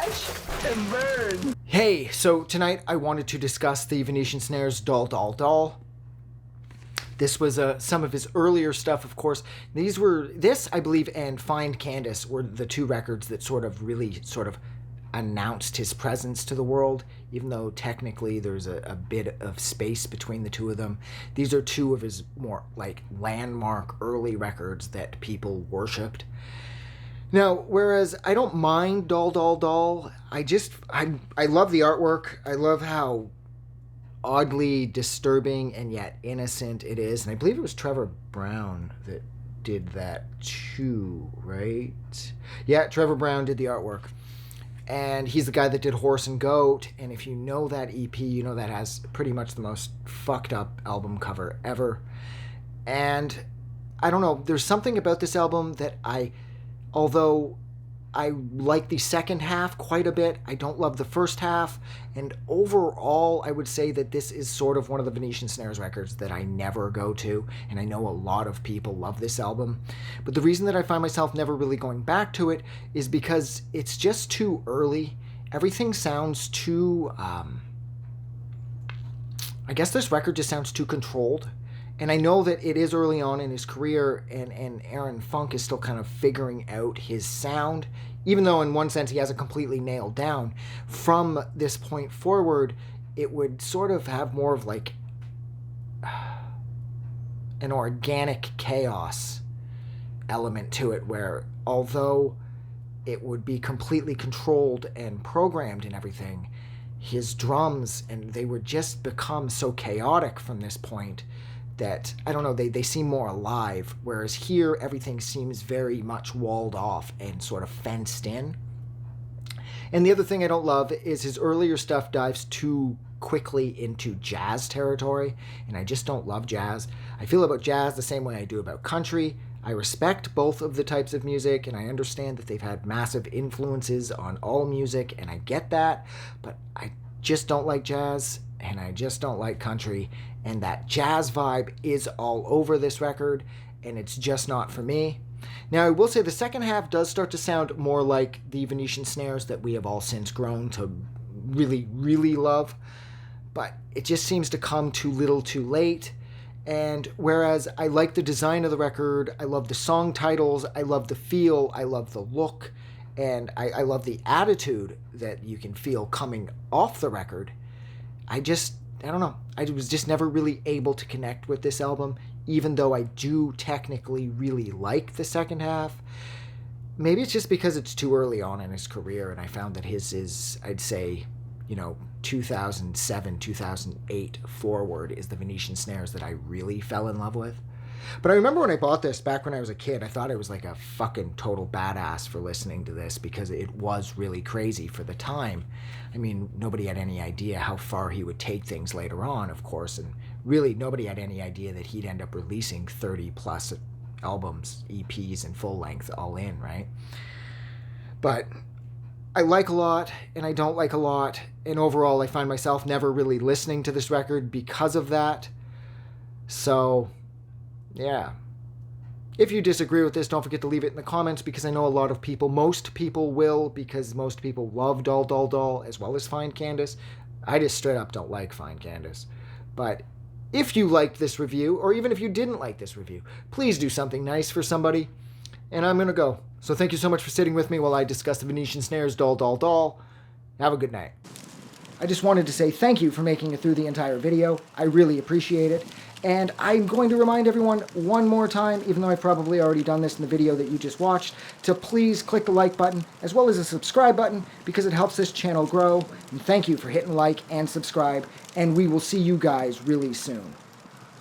Watch and burn. Hey, so tonight I wanted to discuss the Venetian Snares Doll Doll Doll. This was some of his earlier stuff, of course. This, I believe, and Find Candace were the two records that really announced his presence to the world, even though technically there's a bit of space between the two of them. These are two of his more like landmark early records that people worshipped. Now, whereas I don't mind Doll Doll Doll, I love the artwork. I love how oddly disturbing and yet innocent it is. And I believe it was Trevor Brown that did that too, right? Yeah, Trevor Brown did the artwork. And he's the guy that did Horse and Goat. And if you know that EP, you know that has pretty much the most fucked up album cover ever. And I don't know, there's something about this album that although I like the second half quite a bit, I don't love the first half. And overall, I would say that this is sort of one of the Venetian Snares records that I never go to. And I know a lot of people love this album. But the reason that I find myself never really going back to it is because it's just too early. Everything sounds too... I guess this record just sounds too controlled. And I know that it is early on in his career, and Aaron Funk is still kind of figuring out his sound, even though in one sense he hasn't completely nailed down. From this point forward, it would sort of have more of like an organic chaos element to it, where although it would be completely controlled and programmed and everything, his drums, and they would just become so chaotic from this point that, I don't know, they seem more alive, whereas here everything seems very much walled off and sort of fenced in. And the other thing I don't love is his earlier stuff dives too quickly into jazz territory, and I just don't love jazz. I feel about jazz the same way I do about country. I respect both of the types of music, and I understand that they've had massive influences on all music, and I get that, but I just don't like jazz, and I just don't like country, and that jazz vibe is all over this record, and it's just not for me. Now, I will say the second half does start to sound more like the Venetian Snares that we have all since grown to really, really love, but it just seems to come too little too late. And whereas I like the design of the record, I love the song titles, I love the feel, I love the look, and I love the attitude that you can feel coming off the record, I don't know. I was just never really able to connect with this album, even though I do technically really like the second half. Maybe it's just because it's too early on in his career, and I found that his is, I'd say, 2007, 2008 forward is the Venetian Snares that I really fell in love with. But I remember when I bought this back when I was a kid, I thought I was like a fucking total badass for listening to this because it was really crazy for the time. I mean, nobody had any idea how far he would take things later on, of course, and really nobody had any idea that he'd end up releasing 30 plus albums, EPs, and full length all in, right? But I like a lot, and I don't like a lot, and overall I find myself never really listening to this record because of that. So, yeah. If you disagree with this, don't forget to leave it in the comments, because I know most people will, because most people love Doll Doll Doll as well as Find Candace. I just straight up don't like Find Candace. But if you liked this review, or even if you didn't like this review, please do something nice for somebody. And I'm going to go. So thank you so much for sitting with me while I discuss the Venetian Snares Doll Doll Doll. Have a good night. I just wanted to say thank you for making it through the entire video. I really appreciate it. And I'm going to remind everyone one more time, even though I've probably already done this in the video that you just watched, to please click the like button as well as the subscribe button, because it helps this channel grow. And thank you for hitting like and subscribe, and we will see you guys really soon.